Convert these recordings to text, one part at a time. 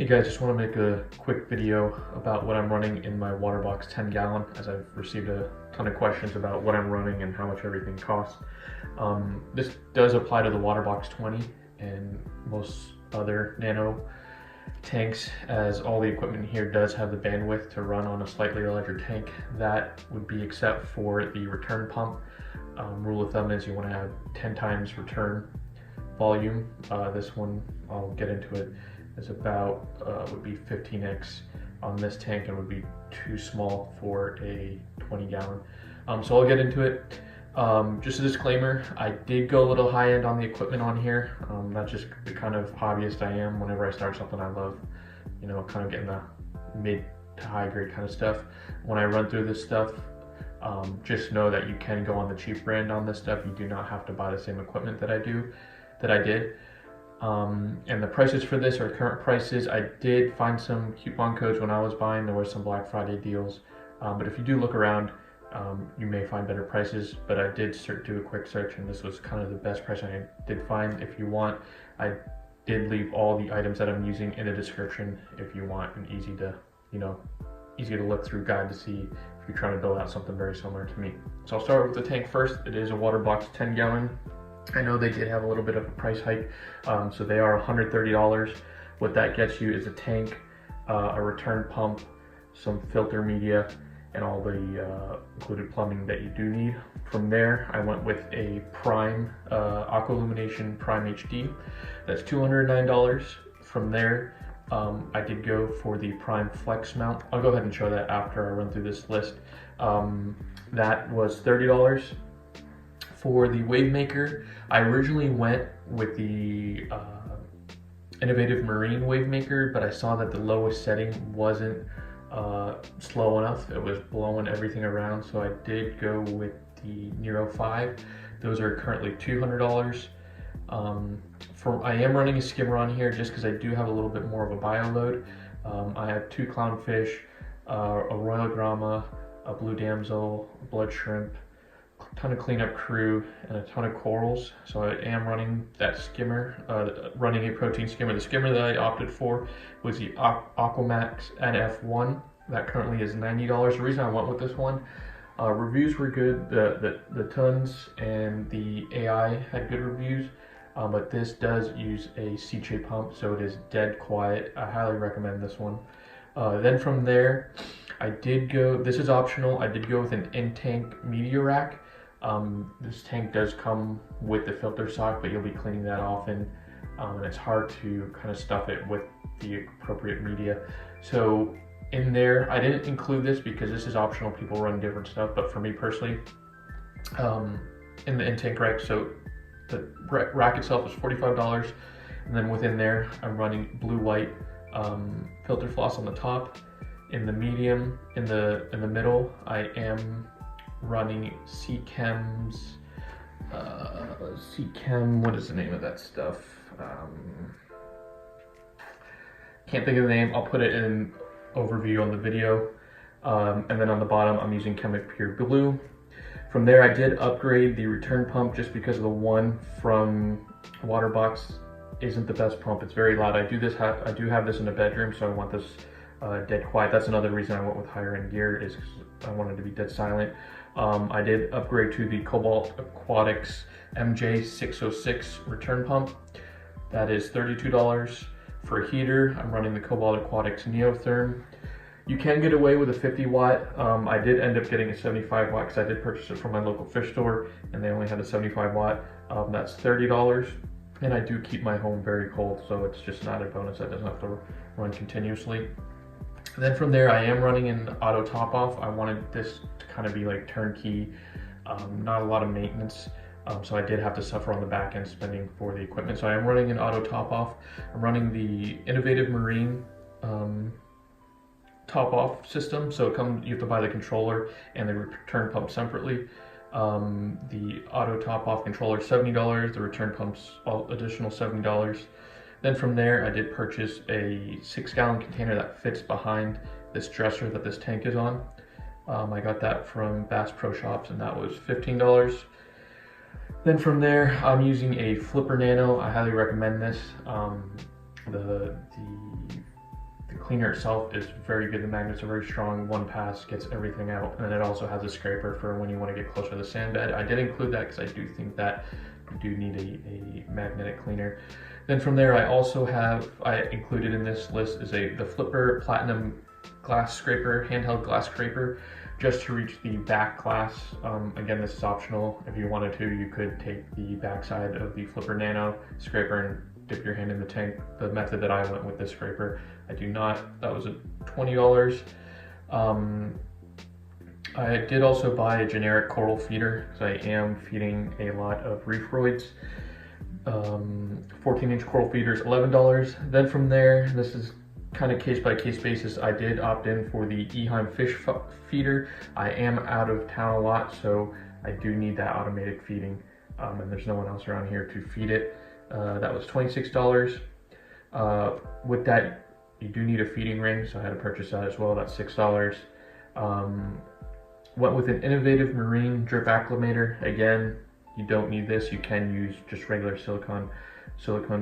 Hey guys, just want to make a quick video about what I'm running in my water box 10 gallon, as I've received a ton of questions about what I'm running and how much everything costs. This does apply to the water box 20 and most other nano tanks, as all the equipment here does have the bandwidth to run on a slightly larger tank. That would be except for the return pump. Rule of thumb is you want to have 10 times return volume. This one, I'll get into it, is about would be 15x on this tank and would be too small for a 20 gallon. So I'll get into it. Just a disclaimer, I did go a little high end on the equipment on here. That's just the kind of hobbyist I am. Whenever I start something, I love, kind of getting the mid to high grade kind of stuff. When I run through this stuff, just know that you can go on the cheap brand on this stuff. You do not have to buy the same equipment that I did. And the prices for this are current prices. I did find some coupon codes when I was buying. There were some Black Friday deals, but if you do look around, you may find better prices. But I did do a quick search, and this was kind of the best price I did find. If you want, I did leave all the items that I'm using in the description if you want an easy to look through guide to see if you're trying to build out something very similar to me. So I'll start with the tank first. It is a water box 10 gallon. I know they did have a little bit of a price hike, so they are $130. What that gets you is a tank, a return pump, some filter media, and all the included plumbing that you do need. From there, I went with a Prime Aqua Illumination Prime HD. That's $209. From there, I did go for the Prime Flex mount. I'll go ahead and show that after I run through this list. That was $30. For the wave maker, I originally went with the Innovative Marine wave maker, but I saw that the lowest setting wasn't slow enough. It was blowing everything around, so I did go with the Nero 5. Those are currently $200. I am running a skimmer on here just because I do have a little bit more of a bio load. I have 2 clownfish, a royal grama, a blue damsel, a blood shrimp, ton of cleanup crew, and a ton of corals. So I am running that skimmer, running a protein skimmer. The skimmer that I opted for was the Aquamax NF1. That currently is $90. The reason I went with this one, reviews were good. The tons and the AI had good reviews, but this does use a C-J pump, so it is dead quiet. I highly recommend this one. Then from there, this is optional, I did go with an in-tank media rack. This tank does come with the filter sock, but you'll be cleaning that often, and it's hard to kind of stuff it with the appropriate media. So in there, I didn't include this because this is optional. People run different stuff, but for me personally, in the in-tank rack, so the rack itself is $45, and then within there, I'm running blue-white filter floss on the top. In the medium, in the middle, I am running Seachem's, what is the name of that stuff? Can't think of the name. I'll put it in overview on the video. And then on the bottom, I'm using Chemic Pure Blue. From there, I did upgrade the return pump just because the one from Waterbox isn't the best pump. It's very loud. I do have this in the bedroom, so I want this dead quiet. That's another reason I went with higher end gear, is because I wanted to be dead silent. I did upgrade to the Cobalt Aquatics MJ606 return pump. That is $32. For a heater, I'm running the Cobalt Aquatics Neotherm. You can get away with a 50 watt. I did end up getting a 75 watt because I did purchase it from my local fish store and they only had a 75 watt. That's $30. And I do keep my home very cold, so it's just an added bonus that doesn't have to run continuously. And then from there, I am running an auto top off. I wanted this to kind of be like turnkey, not a lot of maintenance. So I did have to suffer on the back end spending for the equipment. So I am running an auto top off. I'm running the Innovative Marine top off system. So you have to buy the controller and the return pump separately. The auto top off controller $70, the return pumps additional $70. Then from there, I did purchase a 6-gallon container that fits behind this dresser that this tank is on. I got that from Bass Pro Shops, and that was $15. Then from there, I'm using a Flipper Nano. I highly recommend this. The the cleaner itself is very good. The magnets are very strong. One pass gets everything out, and it also has a scraper for when you want to get closer to the sand bed. I did include that because I do think that you do need a magnetic cleaner. Then from there, I included in this list is the Flipper Platinum glass scraper, handheld glass scraper, just to reach the back glass. Again, this is optional. If you wanted to, you could take the backside of the Flipper Nano scraper and dip your hand in the tank. The method that I went with this scraper, I do not. That was $20. I did also buy a generic coral feeder because I am feeding a lot of reef roids. 14-inch coral feeders, $11. Then from there, this is kind of case by case basis. I did opt in for the Eheim fish feeder. I am out of town a lot, so I do need that automated feeding, and there's no one else around here to feed it. That was $26. With that, you do need a feeding ring, so I had to purchase that as well. That's $6. Went with an innovative marine drip acclimator. Again, you don't need this. You can use just regular silicone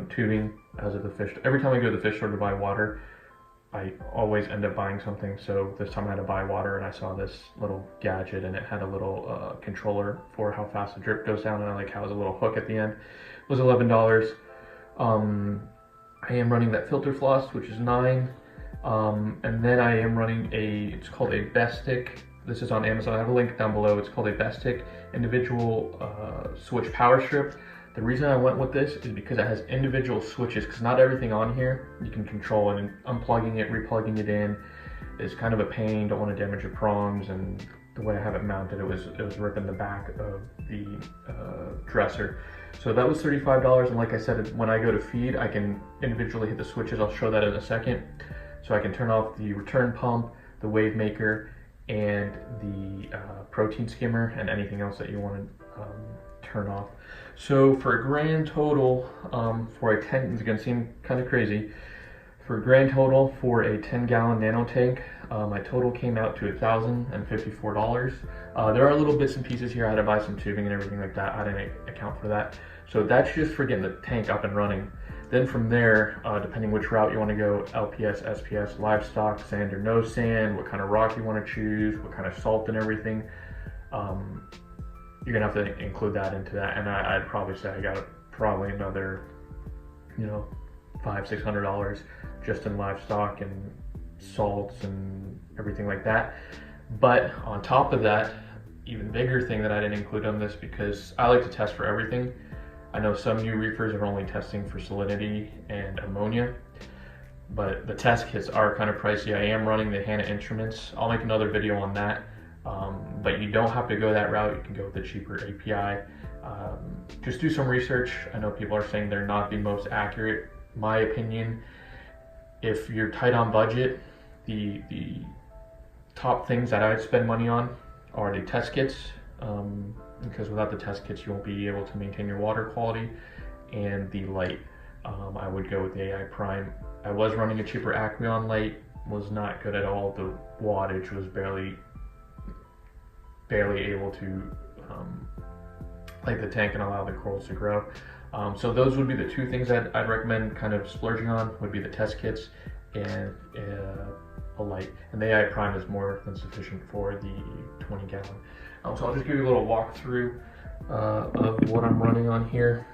tubing as of the fish. Every time I go to the fish store to buy water, I always end up buying something. So this time I had to buy water, and I saw this little gadget, and it had a little controller for how fast the drip goes down, and I like how it was a little hook at the end. It was $11. I am running that filter floss, which is $9. And then I am running it's called a Bestic. This is on Amazon. I have a link down below. It's called a Bestic individual switch power strip. The reason I went with this is because it has individual switches, because not everything on here you can control, and unplugging it, replugging it in is kind of a pain. Don't want to damage your prongs, and the way I have it mounted, it was ripping the back of the dresser. So that was $35, and like I said, when I go to feed, I can individually hit the switches. I'll show that in a second. So I can turn off the return pump, the wave maker, and the protein skimmer, and anything else that you want to turn off. So for a grand total, for a 10, it's gonna seem kind of crazy, for a grand total for a 10-gallon nano tank, my total came out to $1,054. There are little bits and pieces here. I had to buy some tubing and everything like that. I didn't account for that. So that's just for getting the tank up and running. Then from there, depending which route you want to go, LPS, SPS, livestock, sand or no sand, what kind of rock you want to choose, what kind of salt and everything, you're gonna have to include that into that. And I'd probably say I got probably another, $500–600 just in livestock and salts and everything like that. But on top of that, even bigger thing that I didn't include on this, because I like to test for everything. I know some new reefers are only testing for salinity and ammonia, but the test kits are kind of pricey. I am running the Hanna Instruments. I'll make another video on that, but you don't have to go that route. You can go with the cheaper API. Just do some research. I know people are saying they're not the most accurate. My opinion, if you're tight on budget, the top things that I'd spend money on are the test kits, because without the test kits you won't be able to maintain your water quality, and the light. I would go with the AI Prime. I was running a cheaper Aqueon light, was not good at all. The wattage was barely able to light the tank and allow the corals to grow. So those would be the two things I'd recommend kind of splurging on, would be the test kits and a light. And the AI Prime is more than sufficient for the 20-gallon. So I'll just give you a little walkthrough of what I'm running on here.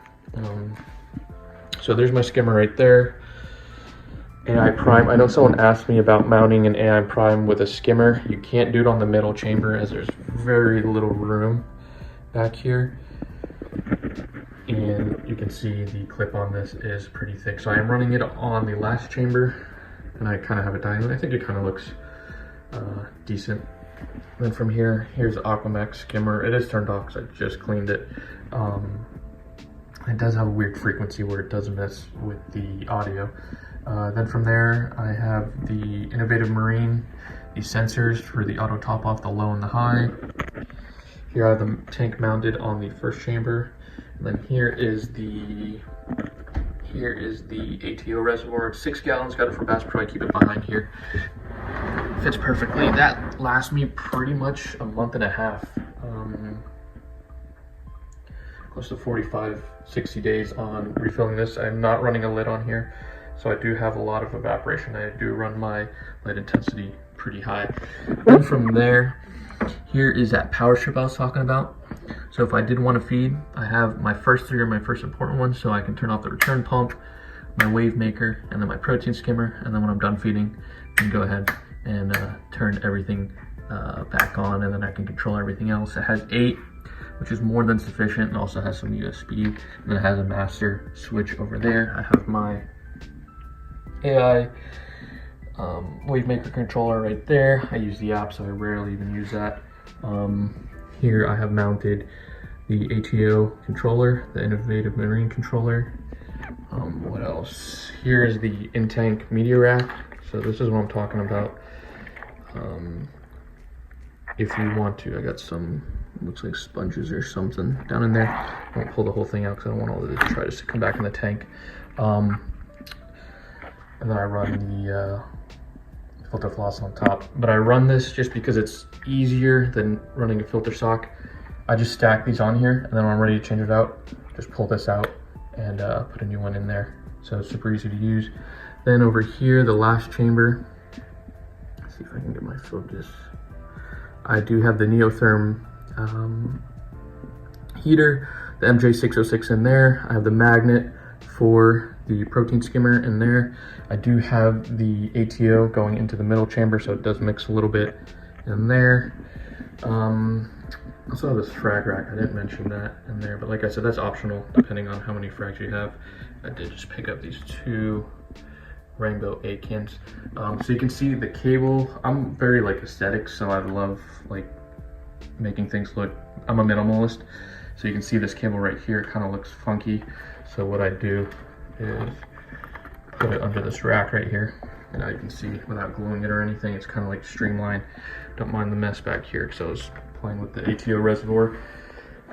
So there's my skimmer right there. AI Prime. I know someone asked me about mounting an AI Prime with a skimmer. You can't do it on the middle chamber as there's very little room back here. And you can see the clip on this is pretty thick. So I am running it on the last chamber, and I kind of have it diagonal. I think it kind of looks decent. Then from here, here's the Aquamax skimmer. It is turned off because I just cleaned it. It does have a weird frequency where it does mess with the audio. Then from there, I have the Innovative Marine, the sensors for the auto top off, the low and the high. Here I have the tank mounted on the first chamber. And then here is the ATO reservoir. It's 6 gallons, got it from Bass Pro. I keep it behind here. Fits perfectly. That lasts me pretty much a month and a half. Close to 45–60 days on refilling this. I'm not running a lid on here. So I do have a lot of evaporation. I do run my light intensity pretty high. Then from there, here is that power strip I was talking about. So if I did want to feed, I have my first three are my first important ones, so I can turn off the return pump, my wave maker, and then my protein skimmer, and then when I'm done feeding, I can go ahead and turn everything back on, and then I can control everything else. It has 8, which is more than sufficient, and also has some USB, and then it has a master switch over there. I have my AI wave maker controller right there. I use the app, so I rarely even use that. Here I have mounted the ATO controller, the Innovative Marine controller. What else? Here is the in-tank media rack. So this is what I'm talking about. If you want to, I got some, looks like sponges or something down in there. I won't pull the whole thing out because I don't want all of it to try to come back in the tank. And then I run the filter floss on top. But I run this just because it's easier than running a filter sock. I just stack these on here, and then when I'm ready to change it out, just pull this out and put a new one in there. So it's super easy to use. Then over here, the last chamber, let's see if I can get my focus. I do have the Neotherm heater, the MJ606 in there. I have the magnet for the protein skimmer in there. I do have the ATO going into the middle chamber, so it does mix a little bit in there. I also have this frag rack. I didn't mention that in there, but like I said, that's optional depending on how many frags you have. I did just pick up these 2 rainbow Akins. So you can see the cable. I'm very like aesthetic, so I love like making things look, I'm a minimalist. So you can see this cable right here, it kind of looks funky. So what I do is put it under this rack right here. And now you can see without gluing it or anything, it's kind of like streamlined. Don't mind the mess back here because I was playing with the ATO reservoir.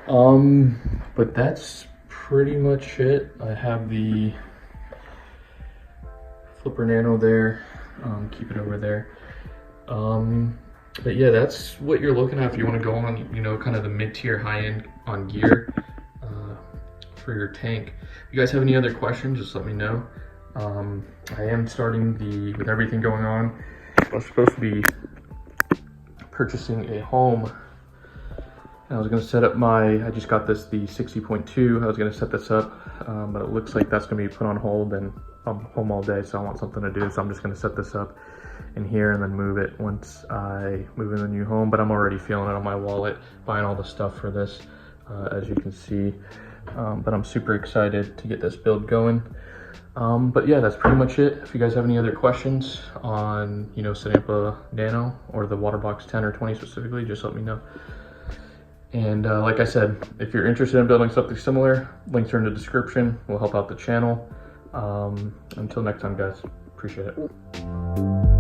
But that's pretty much it. I have the Flipper Nano there, keep it over there. But yeah, that's what you're looking at if you want to go on, you know, kind of the mid-tier high-end on gear for your tank. If you guys have any other questions, just let me know. I am starting with everything going on. I was supposed to be purchasing a home. And I was gonna set up I just got the 60.2. I was gonna set this up, but it looks like that's gonna be put on hold, and I'm home all day, so I want something to do. So I'm just gonna set this up in here and then move it once I move in the new home. But I'm already feeling it on my wallet, buying all the stuff for this, as you can see. But I'm super excited to get this build going. But yeah, that's pretty much it. If you guys have any other questions on, you know, setting up a Nano or the Waterbox 10 or 20 specifically, just let me know. And like I said, if you're interested in building something similar, links are in the description. Will help out the channel. Until next time, guys. Appreciate it.